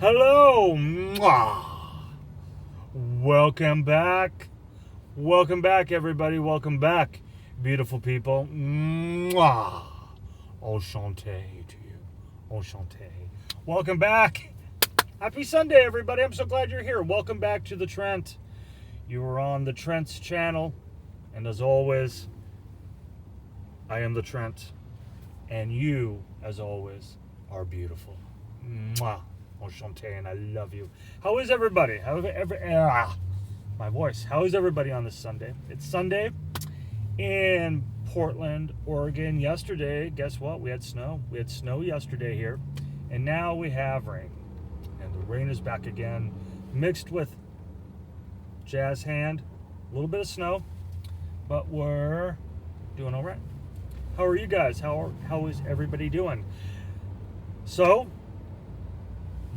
Hello. Mwah. Welcome back. Welcome back, everybody. Welcome back, beautiful people. Mwah. Enchanté to you. Enchanté. Welcome back. Happy Sunday, everybody. I'm so glad you're here. Welcome back to the Trent. You are on the Trent's channel. And as always, I am the Trent. And you, as always, are beautiful. Mwah. Enchanté, and I love you. How is everybody? My voice. How is everybody on this Sunday? It's Sunday in Portland, Oregon. Yesterday, guess what? We had snow. We had snow yesterday here, and now we have rain. And the rain is back again, mixed with jazz hand, a little bit of snow, but we're doing all right. How are you guys? How is everybody doing? So,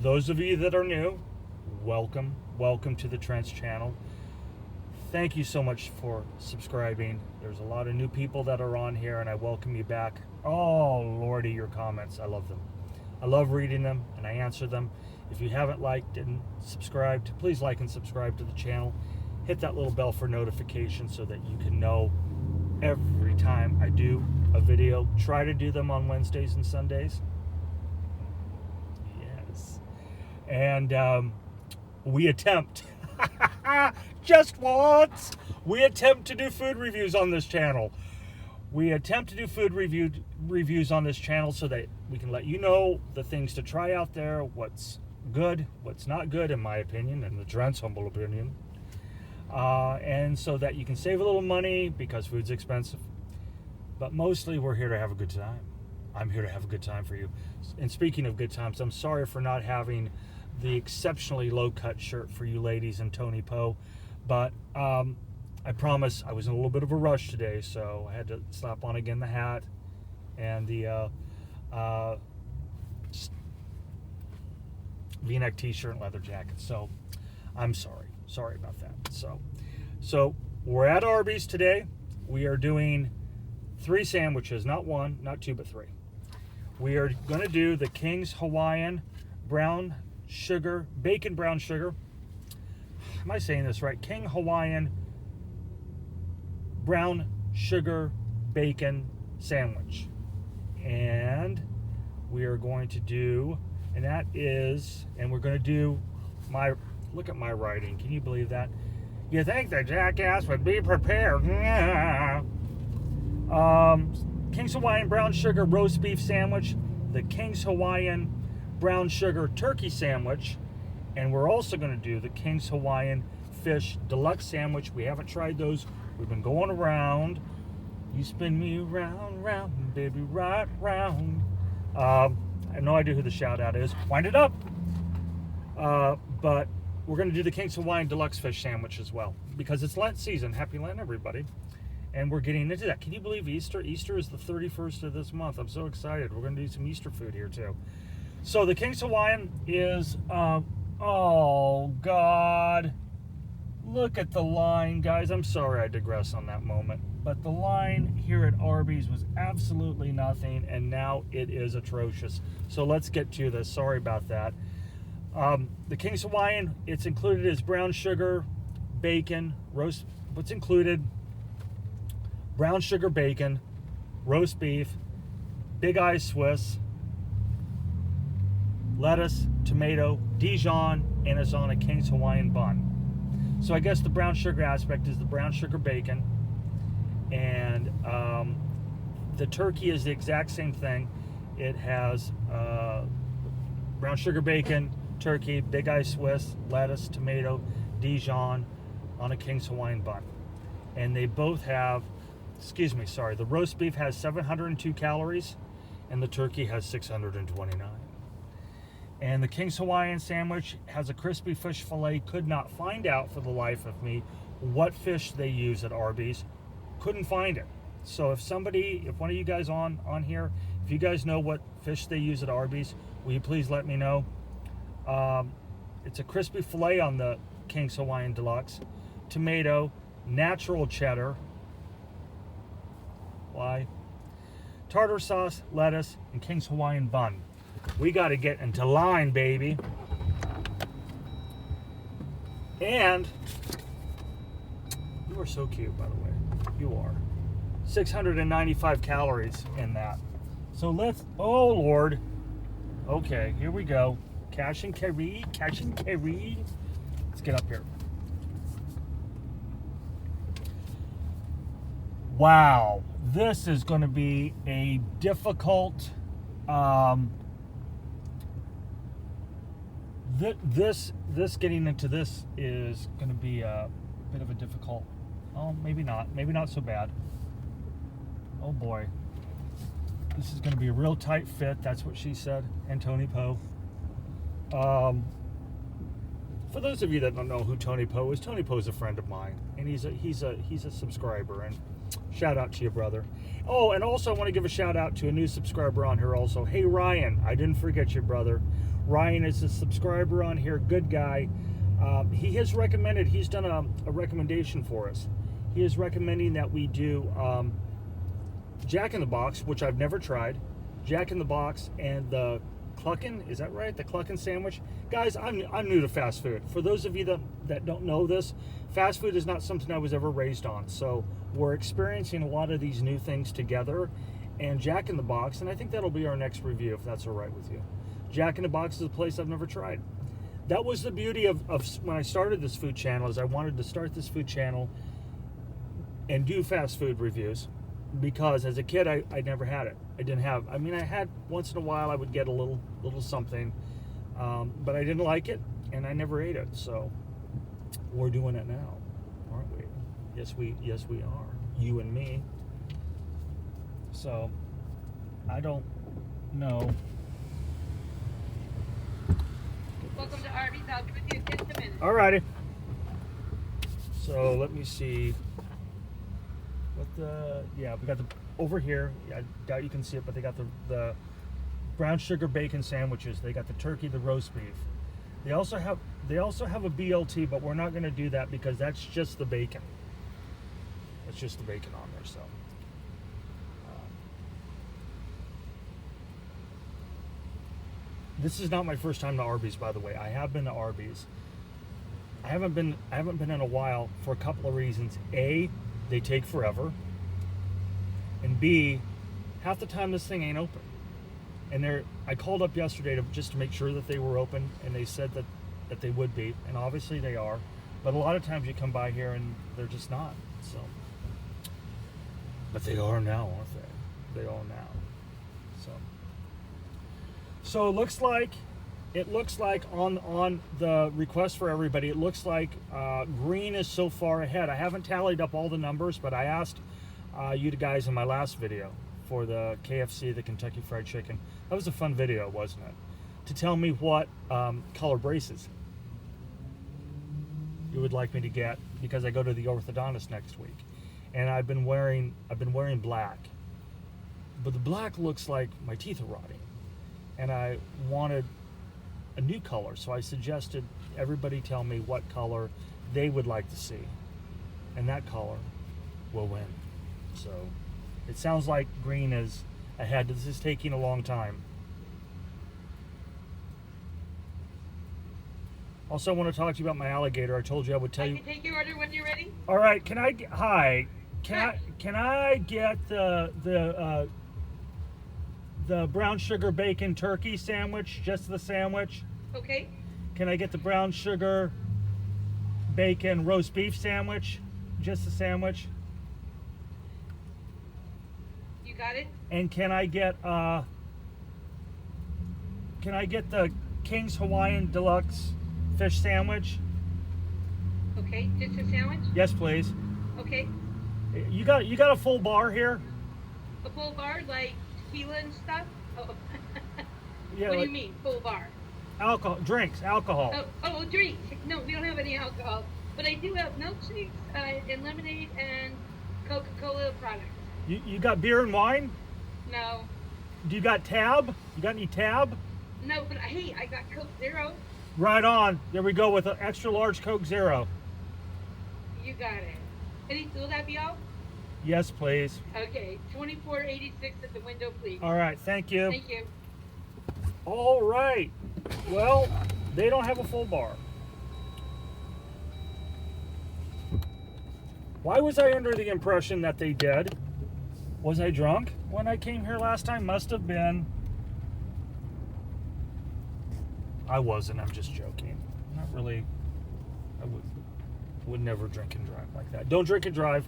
those of you that are new, welcome to the Trent's channel. Thank you so much for subscribing. There's a lot of new people that are on here, and I welcome you back. Oh, Lordy, your comments. I love them. I love reading them, and I answer them. If you haven't liked and subscribed, please like and subscribe to the channel. Hit that little bell for notifications so that you can know every time I do a video. Try to do them on Wednesdays and Sundays. And we attempt, just once, we attempt to do food reviews on this channel. We attempt to do food reviews on this channel so that we can let you know the things to try out there, what's good, what's not good, in my opinion, and the Trent's humble opinion. And so that you can save a little money because food's expensive. But mostly we're here to have a good time. I'm here to have a good time for you. And speaking of good times, I'm sorry for not having the exceptionally low-cut shirt for you ladies and Tony Poe, but I promise I was in a little bit of a rush today, so I had to slap on again the hat and the V-neck t-shirt and leather jacket. So I'm sorry about that. So we're at Arby's today. We are doing 3 sandwiches, not 1, not 2, but 3. We are going to do the King's Hawaiian brown sugar, bacon brown sugar. Am I saying this right? King Hawaiian brown sugar bacon sandwich. And we are going to do, and that is, and we're going to do look at my writing. Can you believe that? You think the jackass would be prepared? King's Hawaiian brown sugar roast beef sandwich, the King's Hawaiian brown sugar turkey sandwich, and we're also going to do the King's Hawaiian fish deluxe sandwich. We haven't tried those. We've been going around. You spin me round, round, baby, right round. I have no idea who the shout out is. Wind it up. But we're going to do the King's Hawaiian deluxe fish sandwich as well because it's Lent season. Happy Lent, everybody. And we're getting into that. Can you believe Easter? Easter is the 31st of this month. I'm so excited. We're going to do some Easter food here, too. So the King's Hawaiian is, oh, God. Look at the line, guys. I'm sorry I digress on that moment. But the line here at Arby's was absolutely nothing, and now it is atrocious. So let's get to this. Sorry about that. The King's Hawaiian, it's included as brown sugar, bacon, roast. What's included? Brown sugar bacon, roast beef, big eye Swiss, lettuce, tomato, Dijon, and it's on a King's Hawaiian bun. So I guess the brown sugar aspect is the brown sugar bacon, and the turkey is the exact same thing. It has brown sugar bacon, turkey, big eye Swiss, lettuce, tomato, Dijon on a King's Hawaiian bun. And they both have, the roast beef has 702 calories and the turkey has 629. And the King's Hawaiian sandwich has a crispy fish fillet. Could not find out for the life of me what fish they use at Arby's. Couldn't find it. So if one of you guys on here, if you guys know what fish they use at Arby's, will you please let me know? It's a crispy fillet on the King's Hawaiian Deluxe. Tomato, natural cheddar. Why? Tartar sauce, lettuce, and King's Hawaiian bun. We got to get into line, baby. And you are so cute, by the way. You are. 695 calories in that. So let's, oh Lord. Okay, here we go. Cash and carry, cash and carry. Let's get up here. Wow, this is going to be a difficult, this getting into this is going to be a bit of a difficult, oh, maybe not so bad. Oh boy, this is going to be a real tight fit. That's what she said, and Tony Poe. For those of you that don't know who Tony Poe is a friend of mine, and he's a subscriber, and shout out to you, brother. Oh, and also I want to give a shout out to a new subscriber on here also. Hey Ryan, I didn't forget you, brother. Ryan is a subscriber on here, good guy. He has recommended, he's done a recommendation for us. He is recommending that we do Jack in the Box, which I've never tried. Jack in the Box and the Cluckin', is that right? The Cluckin' sandwich. Guys, I'm new to fast food. For those of you that don't know this, fast food is not something I was ever raised on. So we're experiencing a lot of these new things together. And Jack in the Box, and I think that'll be our next review if that's all right with you. Jack in the Box is a place I've never tried. That was the beauty of when I started this food channel, is I wanted to start this food channel and do fast food reviews. Because as a kid, I never had it. I mean, I had once in a while, I would get a little something, but I didn't like it, and I never ate it. So we're doing it now, aren't we? Yes, we are. You and me. So I don't know. Welcome to Arby's. I'll be with you in just a minute. Alrighty. So let me see. Yeah, we got the over here. I doubt you can see it, but they got the brown sugar bacon sandwiches. They got the turkey, the roast beef. They also have a BLT, but we're not going to do that because that's just the bacon. It's just the bacon on there. So this is not my first time to Arby's, by the way. I have been to Arby's. I haven't been in a while for a couple of reasons. A, they take forever, and B, half the time this thing ain't open. And I called up yesterday just to make sure that they were open, and they said that they would be, and obviously they are. But a lot of times you come by here and they're just not. So, but they are now, aren't they? They are now. So it looks like on the request for everybody, it looks like green is so far ahead. I haven't tallied up all the numbers, but I asked you guys in my last video for the KFC, the Kentucky Fried Chicken. That was a fun video, wasn't it? To tell me what color braces you would like me to get, because I go to the orthodontist next week, and I've been wearing black, but the black looks like my teeth are rotting, and I wanted a new color, so I suggested everybody tell me what color they would like to see, and that color will win. So it sounds like green is ahead. This is taking a long time. Also, I want to talk to you about my alligator. I told you I would tell you. I can take your order when you're ready. All right. Can I get the brown sugar bacon turkey sandwich, just the sandwich? Okay. Can I get the brown sugar bacon roast beef sandwich, just the sandwich? You got it. And can I get the King's Hawaiian Deluxe fish sandwich? Okay, just a sandwich. Yes, please. Okay. You got a full bar here? A full bar, like tequila and stuff. Oh. Yeah. What do you mean, full bar? Alcohol, drinks, alcohol. Oh, drinks. No, we don't have any alcohol, but I do have milkshakes and lemonade and Coca-Cola products. You got beer and wine? No. Do you got Tab? You got any Tab? No, but hey, I got Coke Zero. Right on. There we go with an extra large Coke Zero. You got it. Will that be all? Yes, please. Okay, $24.86 at the window, please. All right, thank you. Thank you. All right. Well, they don't have a full bar. Why was I under the impression that they did? Was I drunk when I came here last time? Must have been. I wasn't. I'm just joking. Not really. I would never drink and drive like that. Don't drink and drive.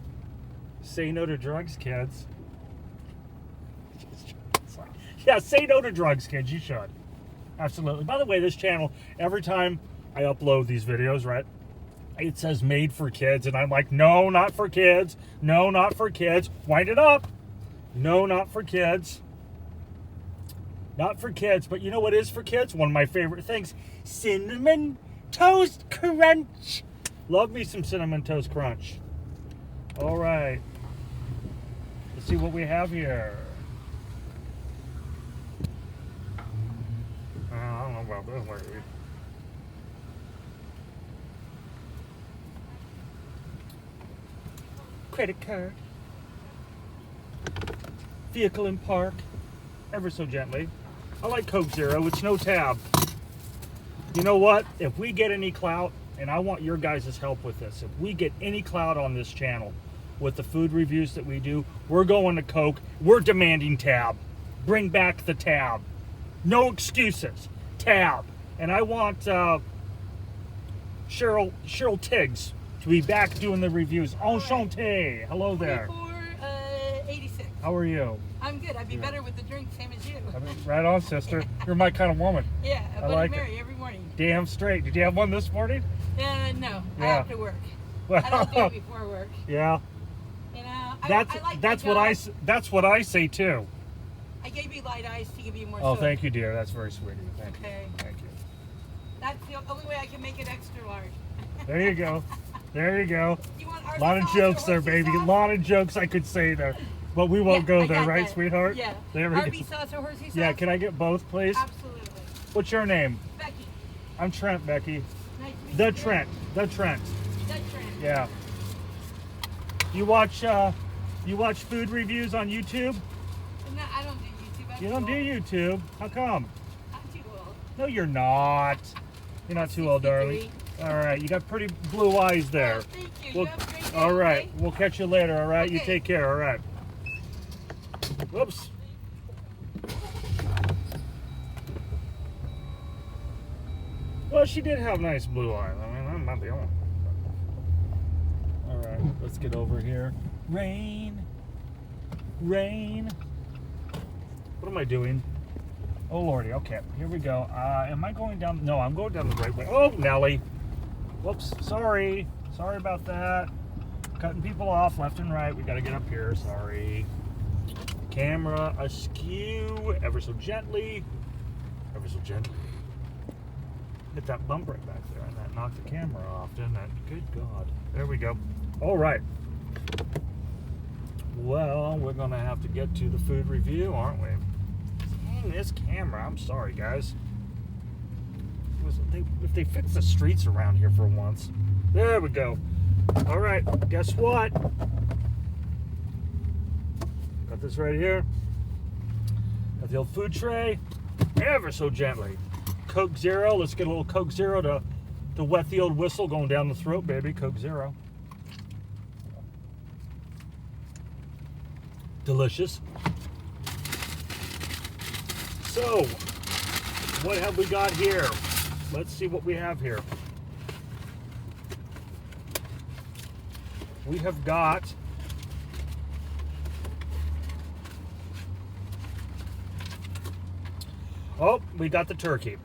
Say no to drugs, kids. Yeah, say no to drugs, kids. You should. Absolutely. By the way, this channel, every time I upload these videos, right, it says made for kids, and I'm like, no, not for kids. No, not for kids. Wind it up. No, not for kids. Not for kids. But you know what is for kids? One of my favorite things. Cinnamon Toast Crunch. Love me some Cinnamon Toast Crunch. All right. Let's see what we have here. I don't know about this one. Credit card. Vehicle in park. Ever so gently. I like Coke Zero. It's no tab. You know what? If we get any clout, and I want your guys' help with this, if we get any clout on this channel with the food reviews that we do, we're going to Coke. We're demanding tab. Bring back the tab. No excuses. Tab. And I want Cheryl Tiggs to be back doing the reviews. Enchanté. Hello there. 86. How are you? I'm good. I'd be better with the drink, same as you. I mean, right on, sister. You're my kind of woman. Yeah, I Bloody like Mary every morning. Damn straight. Did you have one this morning? No, I Yeah. have to work. Well, I don't do it before work. yeah. You know, That's what I say too. I gave you light ice to give you more. Oh, soda. thank you, dear. That's very sweet of you. Thank Okay. you. Thank you. That's the only way I can make it extra large. There you go. There you go. You want A Arby lot of sauce jokes or there, horsey baby. A sauce? lot of jokes I could say there. But we won't Yeah, go I there, got right, that. sweetheart? Yeah. There we Arby go. sauce or horsey sauce? Yeah, can I get both, please? Absolutely. What's your name? Becky. I'm Trent, Becky. Nice to meet The you. Trent. The Trent. The Trent. Yeah. You watch food reviews on YouTube? No, I don't do YouTube. I'm You too don't do old. YouTube. How come? I'm too old. No, you're not. You're not too old, darling. All right, you got pretty blue eyes there. Oh, thank you. Well, You have a great day, all right, okay? we'll catch you later. All right, you Okay. take care. All right. Whoops. Well, she did have nice blue eyes. I mean, I'm not the only one. All right, let's get over here. Rain. Rain. What am I doing? Oh, Lordy. Okay, here we go. Am I going down? No, I'm going down the right way. Oh, Nelly. Whoops. Sorry. Sorry about that. Cutting people off left and right. We got to get up here. Sorry. Camera askew. Ever so gently. Ever so gently. Hit that bump right back there, and that knocked the camera off, didn't it? Good God. There we go. All right. Well, we're going to have to get to the food review, aren't we? Dang, this camera. I'm sorry, guys. If they fix the streets around here for once. There we go. All right. Guess what? Got this right here. Got the old food tray. Ever so gently. Coke Zero. Let's get a little Coke Zero to wet the old whistle going down the throat, baby. Coke Zero. Delicious. So, what have we got here? Let's see what we have here. We have got we got the turkey.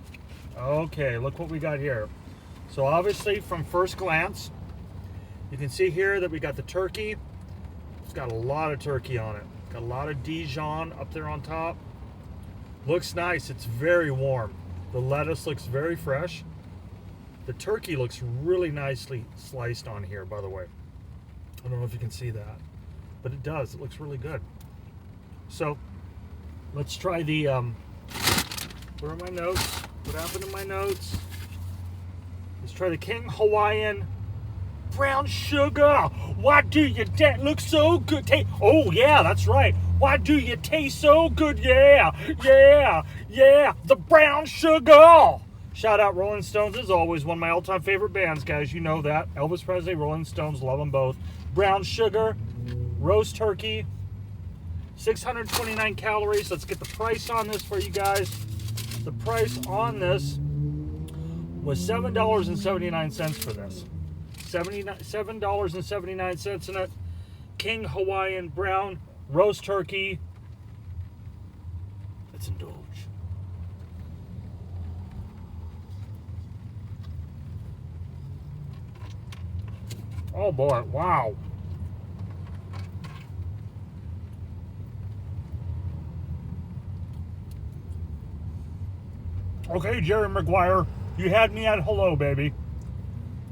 Okay, look what we got here. So obviously from first glance, you can see here that we got the turkey. It's got a lot of turkey on it. Got a lot of Dijon up there on top. Looks nice. It's very warm. The lettuce looks very fresh. The turkey looks really nicely sliced on here, by the way. I don't know if you can see that, but it does. It looks really good. So let's try the, where are my notes? What happened to my notes? Let's try the King Hawaiian brown sugar. Why do you look so good? Oh yeah, that's right. Why do you taste so good? Yeah, yeah, yeah. The brown sugar. Shout out Rolling Stones, as always, one of my all-time favorite bands, guys. You know that. Elvis Presley, Rolling Stones, love them both. brown sugar, roast turkey, 629 calories. Let's get the price on this for you guys. The price on this was $7.79 for this. $7.79 in it. King Hawaiian brown roast turkey. Let's indulge. Oh boy, wow. Okay, Jerry Maguire, you had me at hello, baby.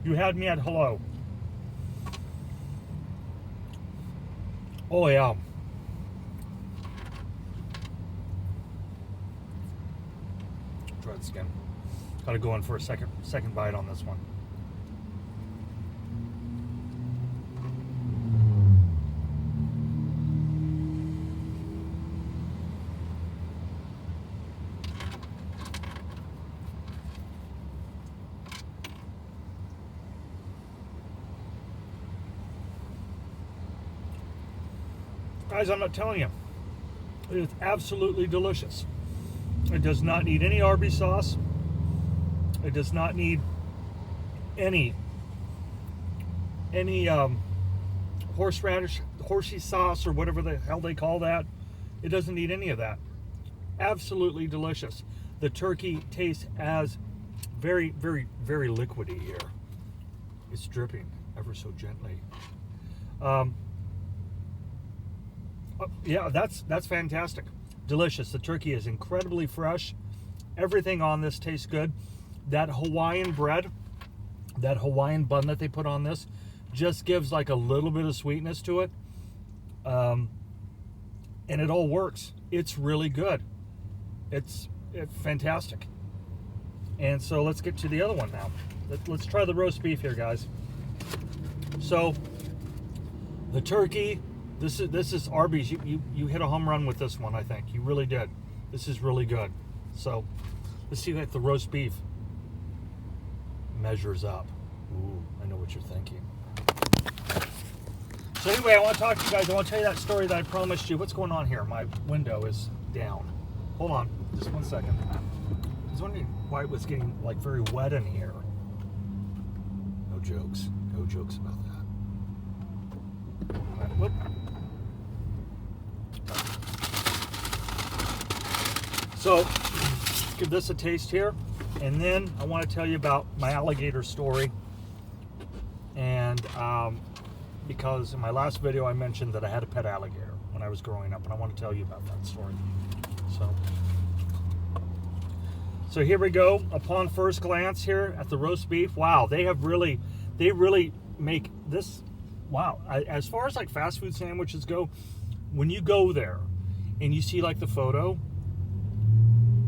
You had me at hello. Oh yeah. Try this again. Gotta go in for a second bite on this one. Guys, I'm not telling you. It is absolutely delicious. It does not need any Arby sauce. It does not need any horseradish, horsey sauce, or whatever the hell they call that. It doesn't need any of that. Absolutely delicious. The turkey tastes as very, very, very liquidy here. It's dripping ever so gently. Yeah, that's fantastic. Delicious. The turkey is incredibly fresh. Everything on this tastes good. That Hawaiian bread, that Hawaiian bun that they put on this, just gives like a little bit of sweetness to it. And it all works. It's really good. It's fantastic. And so let's get to the other one now. Let's try the roast beef here, guys. So the turkey, this is Arby's. You hit a home run with this one, I think. You really did. This is really good. So let's see if the roast beef measures up. Ooh, I know what you're thinking. So anyway, I want to talk to you guys. I want to tell you that story that I promised you. What's going on here? My window is down. Hold on, just 1 second. I was wondering why it was getting like very wet in here. No jokes. No jokes about that. All right, whoop. So, give this a taste here, and then I want to tell you about my alligator story. And because in my last video I mentioned that I had a pet alligator when I was growing up, and I want to tell you about that story. So here we go. Upon first glance here at the roast beef, wow, they really make this. Wow, as far as like fast food sandwiches go, when you go there and you see like the photo,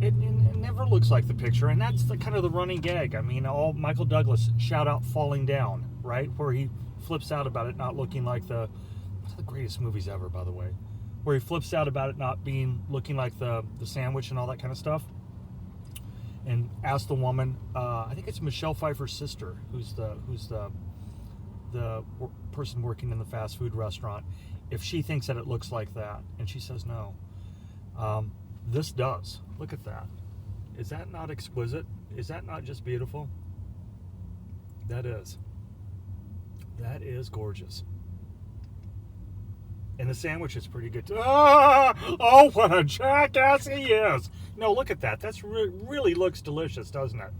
it never looks like the picture, and that's the kind of the running gag. I mean, all Michael Douglas shout out Falling Down, right, where he flips out about it not looking like one of the greatest movies ever, by the way, where he flips out about it not looking like the sandwich and all that kind of stuff, and asks the woman, I think it's Michelle Pfeiffer's sister, who's the person working in the fast food restaurant, if she thinks that it looks like that, and she says no. This does. Look at that. Is that not exquisite? Is that not just beautiful? That is. That is gorgeous. And the sandwich is pretty good too. Oh, what a jackass he is. No, look at that. That's really looks delicious, doesn't it?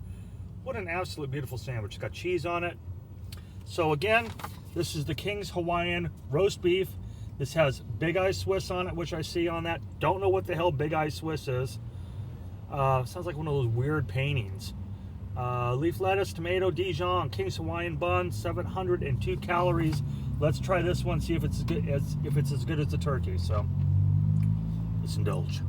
What an absolute beautiful sandwich. It's got cheese on it. So again, this is the King's Hawaiian roast beef. This has Big Eye Swiss on it, which I see on that. Don't know what the hell Big Eye Swiss is. Sounds like one of those weird paintings. Leaf lettuce, tomato, Dijon, King's Hawaiian bun, 702 calories. Let's try this one, see if it's as good as the turkey. So let's indulge.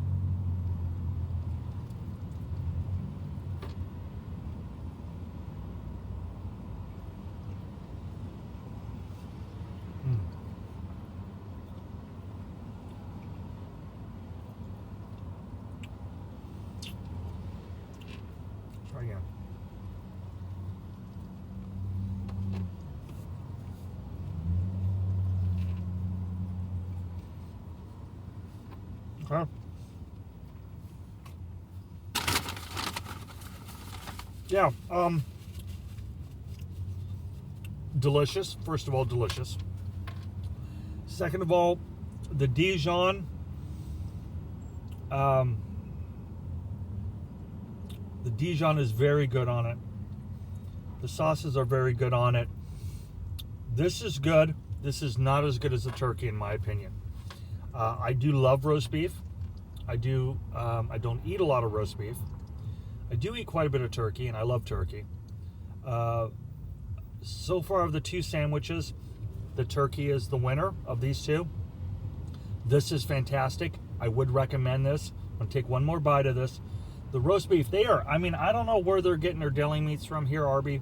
Try again. Okay. Yeah. Delicious. First of all, delicious. Second of all, the Dijon. The Dijon is very good on it. The sauces are very good on it. This is good. This is not as good as the turkey, in my opinion. I do love roast beef. I do. I don't eat a lot of roast beef. I do eat quite a bit of turkey, and I love turkey. So far of the two sandwiches, the turkey is the winner of these two. This is fantastic. I would recommend this. I'm going to take one more bite of this. The roast beef, I don't know where they're getting their deli meats from here, Arby,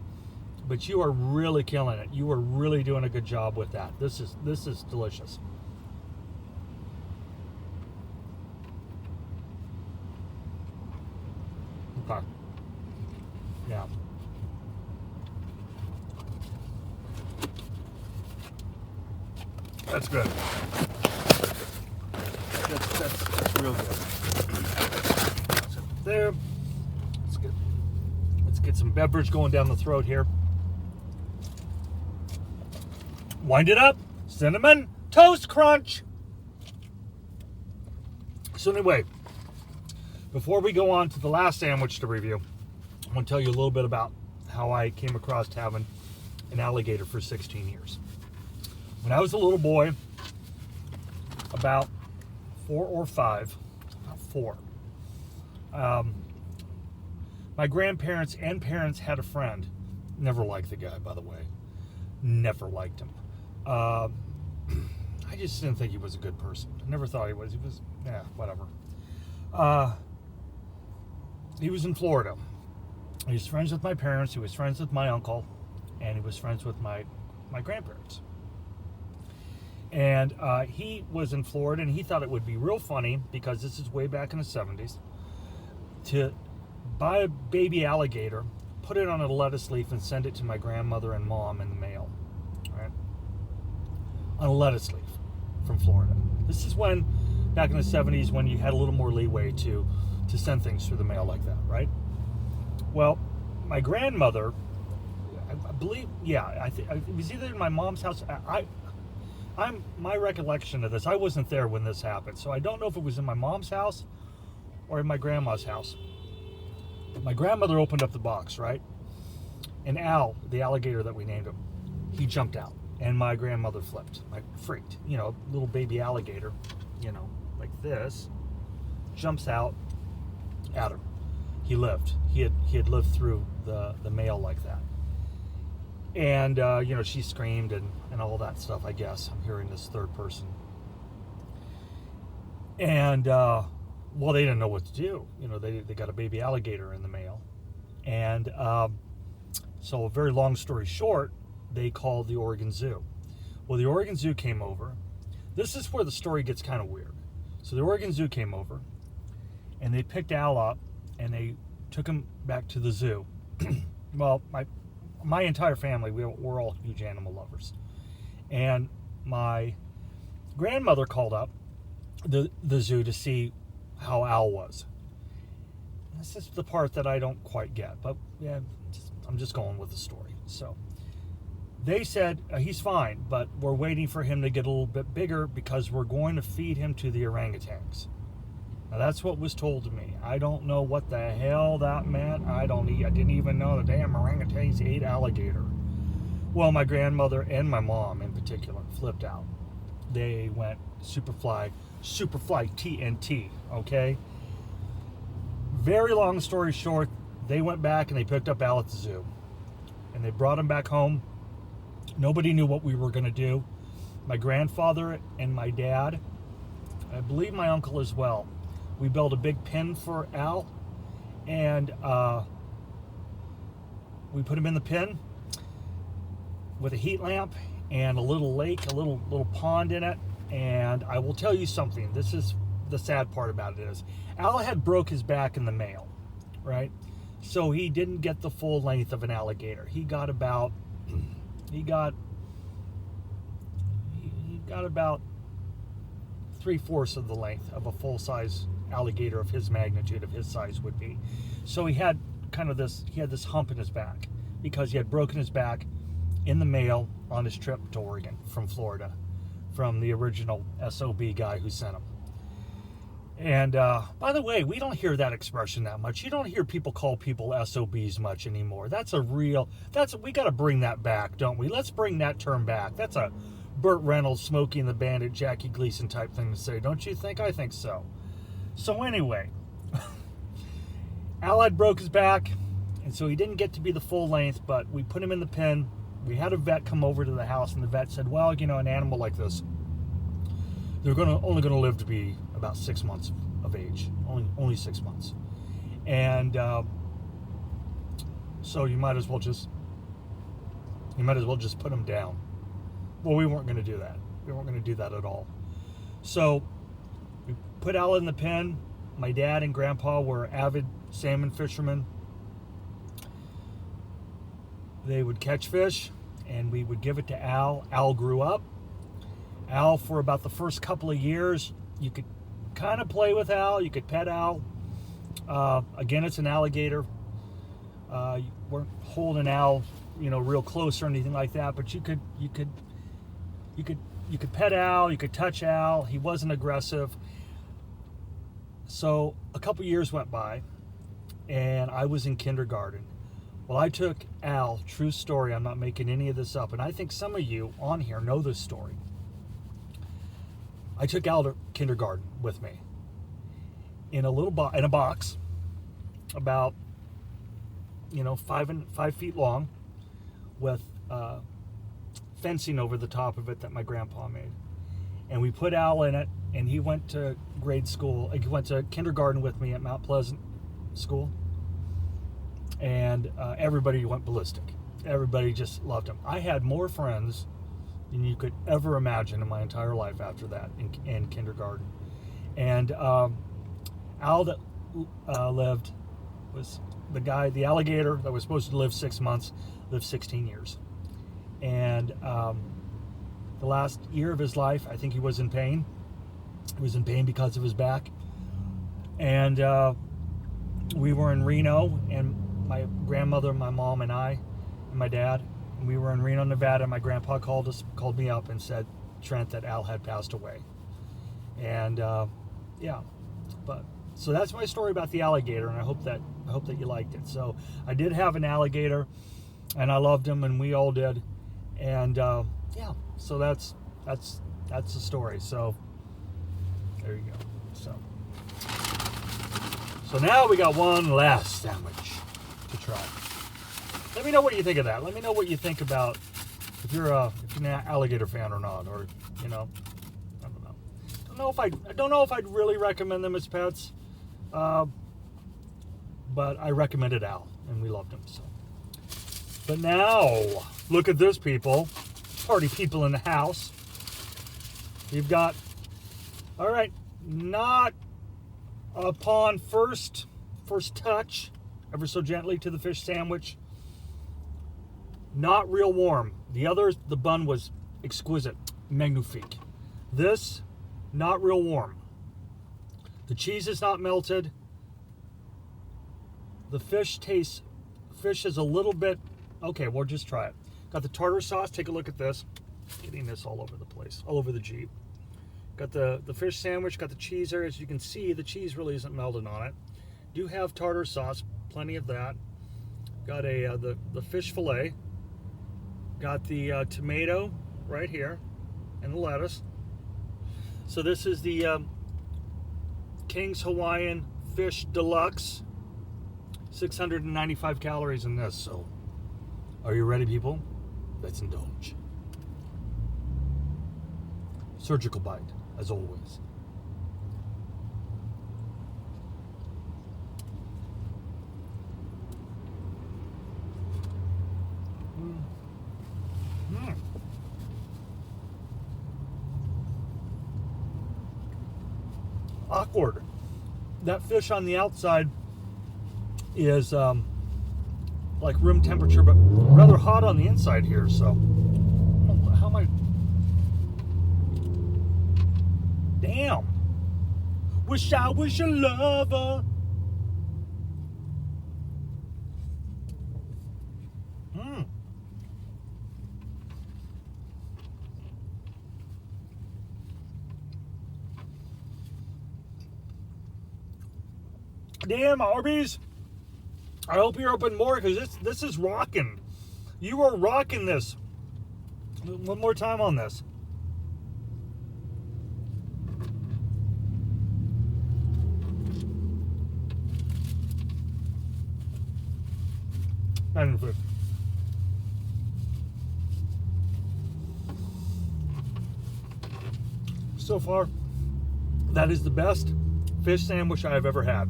but you are really killing it. You are really doing a good job with that. This is delicious. Okay. Yeah. That's good. That's real good. So there. Let's get some beverage going down the throat here. Wind it up. Cinnamon Toast Crunch. So anyway, before we go on to the last sandwich to review, I want to tell you a little bit about how I came across having an alligator for 16 years. When I was a little boy, about 4 or 5, about 4, my grandparents and parents had a friend. Never liked the guy, by the way. Never liked him. I just didn't think he was a good person. I never thought he was. He was, whatever. He was in Florida. He was friends with my parents. He was friends with my uncle. And he was friends with my grandparents. And he was in Florida, and he thought it would be real funny, because this is way back in the 70s, to buy a baby alligator, put it on a lettuce leaf, and send it to my grandmother and mom in the mail. Right? On a lettuce leaf from Florida. This is when, back in the 70s, when you had a little more leeway to send things through the mail like that, right? Well, my grandmother, I believe, it was either in my mom's house. My recollection of this, I wasn't there when this happened, so I don't know if it was in my mom's house or in my grandma's house. My grandmother opened up the box, right? And Al, the alligator that we named him, he jumped out, and my grandmother flipped, like freaked. Little baby alligator, like this, jumps out at her. He lived. He had lived through the mail like that. And, she screamed and all that stuff, I guess. I'm hearing this third person. And, they didn't know what to do. They got a baby alligator in the mail. And so a very long story short, they called the Oregon Zoo. Well, the Oregon Zoo came over. This is where the story gets kind of weird. So the Oregon Zoo came over, and they picked Al up, and they took him back to the zoo. Well, my entire family, we're all huge animal lovers. And my grandmother called up the zoo to see how Al was. This is the part that I don't quite get, but I'm just going with the story. So they said, he's fine, but we're waiting for him to get a little bit bigger because we're going to feed him to the orangutans. Now that's what was told to me. I don't know what the hell that meant. I didn't even know the damn orangutans ate alligator. Well, my grandmother and my mom in particular flipped out. They went Superfly TNT, okay? Very long story short, they went back and they picked up Al at the zoo. And they brought him back home. Nobody knew what we were going to do. My grandfather and my dad, I believe my uncle as well, we built a big pen for Al, and we put him in the pen with a heat lamp and a little lake, a little pond in it. And I will tell you something. This is the sad part about it is Al had broke his back in the mail, right? So he didn't get the full length of an alligator. He got about 3/4 of the length of a full-size alligator of his magnitude, of his size would be. So he had this hump in his back because he had broken his back in the mail on his trip to Oregon from Florida, from the original SOB guy who sent him. And by the way, we don't hear that expression that much. You don't hear people call people SOBs much anymore. We got to bring that back, don't we? Let's bring that term back. That's a Burt Reynolds, Smokey and the Bandit, Jackie Gleason type thing to say, don't you think? I think so. So anyway, Al had broke his back, and so he didn't get to be the full length, but we put him in the pen. We had a vet come over to the house, and the vet said, well, you know, an animal like this, they're only going to live to be about 6 months of age, only 6 months. And so you might as well just put them down. Well, we weren't going to do that. We weren't going to do that at all. So we put Al in the pen. My dad and grandpa were avid salmon fishermen. They would catch fish, and we would give it to Al. Al grew up. Al, for about the first couple of years, you could kind of play with Al. You could pet Al. Again, it's an alligator. You weren't holding Al, you know, real close or anything like that, but you could pet Al. You could touch Al. He wasn't aggressive. So a couple years went by, and I was in kindergarten. Well, I took Al, true story, I'm not making any of this up, and I think some of you on here know this story. I took Al to kindergarten with me in a box about, you know, 5 feet long, with fencing over the top of it that my grandpa made. And we put Al in it, and he went to he went to kindergarten with me at Mount Pleasant School. And everybody went ballistic. Everybody just loved him. I had more friends than you could ever imagine in my entire life after that in kindergarten. And Al that lived was the alligator that was supposed to live 6 months, lived 16 years. And the last year of his life, I think he was in pain. He was in pain because of his back. And we were in Reno, and my grandmother, my mom, and I, and my dad, and we were in Reno, Nevada. My grandpa called me up and said, Trent, that Al had passed away. And so that's my story about the alligator, and I hope that you liked it. So I did have an alligator, and I loved him, and we all did. And so that's the story. So there you go. So now we got one last sandwich to try. Let me know what you think of that. Let me know what you think about if you're an alligator fan or not, or I don't know. I don't know if I'd really recommend them as pets, but I recommended Al, and we loved him. So, but now look at this, people. Party people in the house. You've got, all right, not upon first touch, ever so gently to the fish sandwich, not real warm. The bun was exquisite, magnifique. This, not real warm. The cheese is not melted. The fish is a little bit, okay, we'll just try it. Got the tartar sauce, take a look at this. Getting this all over the place, all over the Jeep. Got the fish sandwich, got the cheese there. As you can see, the cheese really isn't melted on it. Do have tartar sauce, plenty of that. Got the fish fillet. Got the tomato right here, and the lettuce. So this is the King's Hawaiian Fish Deluxe. 695 calories in this. So, are you ready, people? Let's indulge. Surgical bite, as always. Awkward. That fish on the outside is like room temperature, but rather hot on the inside here. So, I don't know, how am I? Damn. Wish I was your lover. Damn, Arby's. I hope you're open more because this is rocking. You are rocking this. One more time on this. And so far, that is the best fish sandwich I've ever had.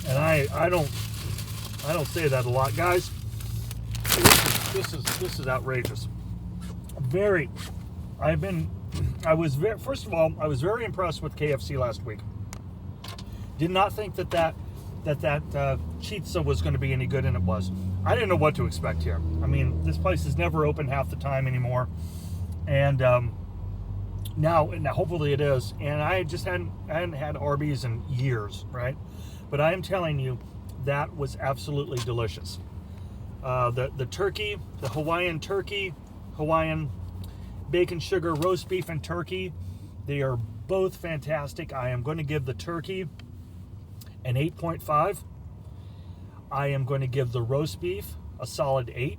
And I don't say that a lot, guys. This is outrageous. First of all, I was very impressed with KFC last week. Did not think that pizza was going to be any good, and it was. I didn't know what to expect here. I mean, this place is never open half the time anymore, and now hopefully it is. And I hadn't had Arby's in years, right? But I am telling you, that was absolutely delicious. The turkey, the Hawaiian turkey, Hawaiian bacon, sugar, roast beef, and turkey, they are both fantastic. I am going to give the turkey an 8.5. I am going to give the roast beef a solid 8.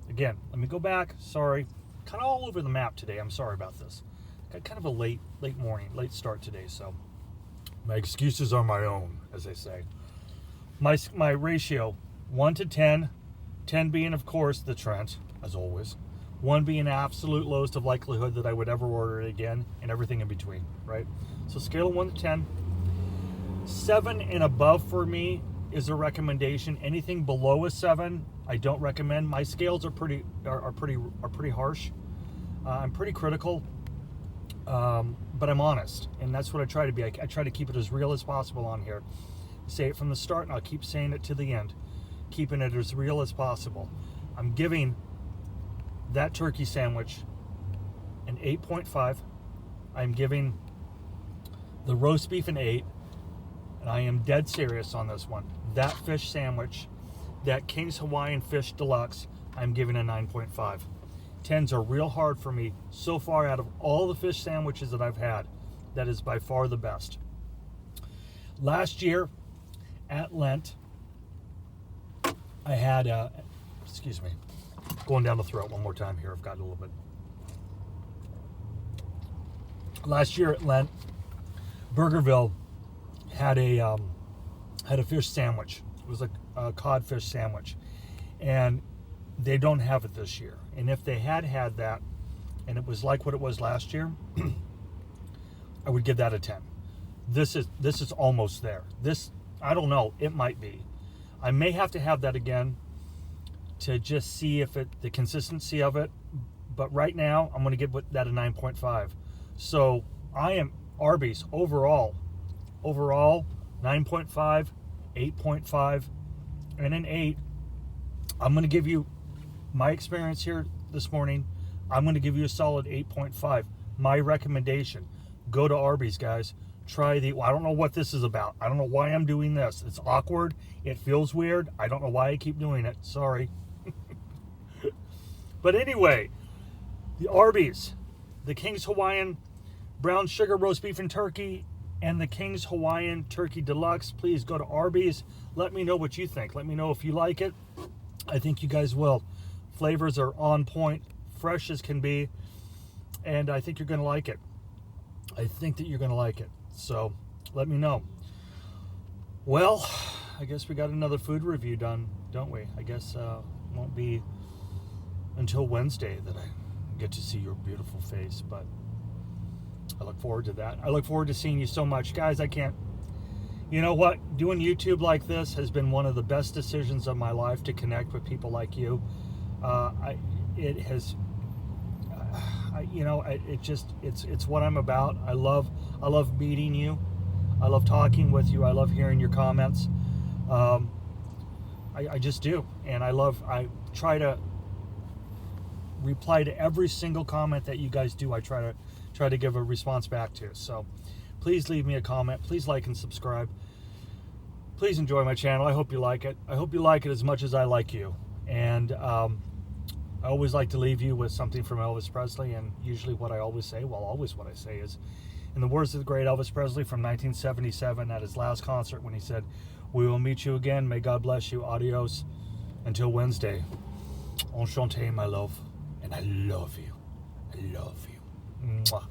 Again, let me go back. Sorry. Kind of all over the map today. I'm sorry about this. Got kind of a late morning, late start today, so my excuses are my own, as they say. My ratio, 1 to 10, 10 being, of course, the Trent, as always. 1 being absolute lowest of likelihood that I would ever order it again, and everything in between, right? So scale of 1 to 10. 7 and above for me is a recommendation. Anything below a 7, I don't recommend. My scales are pretty harsh. I'm pretty critical. But I'm honest, and that's what I try to be. I try to keep it as real as possible on here. Say it from the start, and I'll keep saying it to the end. Keeping it as real as possible. I'm giving that turkey sandwich an 8.5. I'm giving the roast beef an 8. And I am dead serious on this one. That fish sandwich, that King's Hawaiian Fish Deluxe, I'm giving a 9.5. 10s are real hard for me. So far, out of all the fish sandwiches that I've had, that is by far the best. Last year, at Lent, I had, excuse me, going down the throat one more time here. I've got a little bit. Last year at Lent, Burgerville had a fish sandwich. It was a codfish sandwich, and they don't have it this year. And if they had that, and it was like what it was last year, I would give that a 10. This is almost there. This, I don't know, it might be. I may have to have that again to just see if the consistency of it. But right now, I'm going to give that a 9.5. So I am Arby's overall 9.5, 8.5, and an 8. I'm going to give you my experience here this morning. I'm going to give you a solid 8.5. My recommendation, go to Arby's, guys. Try I don't know what this is about. I don't know why I'm doing this. It's awkward. It feels weird. I don't know why I keep doing it. Sorry. But anyway, the Arby's, the King's Hawaiian brown sugar roast beef and turkey, and the King's Hawaiian Turkey Deluxe. Please go to Arby's. Let me know what you think. Let me know if you like it. I think you guys will. Flavors are on point, fresh as can be, and I think you're going to like it. I think that you're going to like it. So let me know. Well, I guess we got another food review done, don't we? I guess it won't be until Wednesday that I get to see your beautiful face, but I look forward to that. I look forward to seeing you so much. Guys, I can't... You know what? Doing YouTube like this has been one of the best decisions of my life to connect with people like you. It's what I'm about. I love meeting you. I love talking with you. I love hearing your comments. I just do. And I try to reply to every single comment that you guys do. I try to give a response back to. So please leave me a comment. Please like and subscribe. Please enjoy my channel. I hope you like it. I hope you like it as much as I like you. And I always like to leave you with something from Elvis Presley. And usually what I always say, well, always what I say is, in the words of the great Elvis Presley from 1977 at his last concert, when he said, "We will meet you again. May God bless you. Adios. Until Wednesday. Enchanté, my love. And I love you. I love you. Mwah.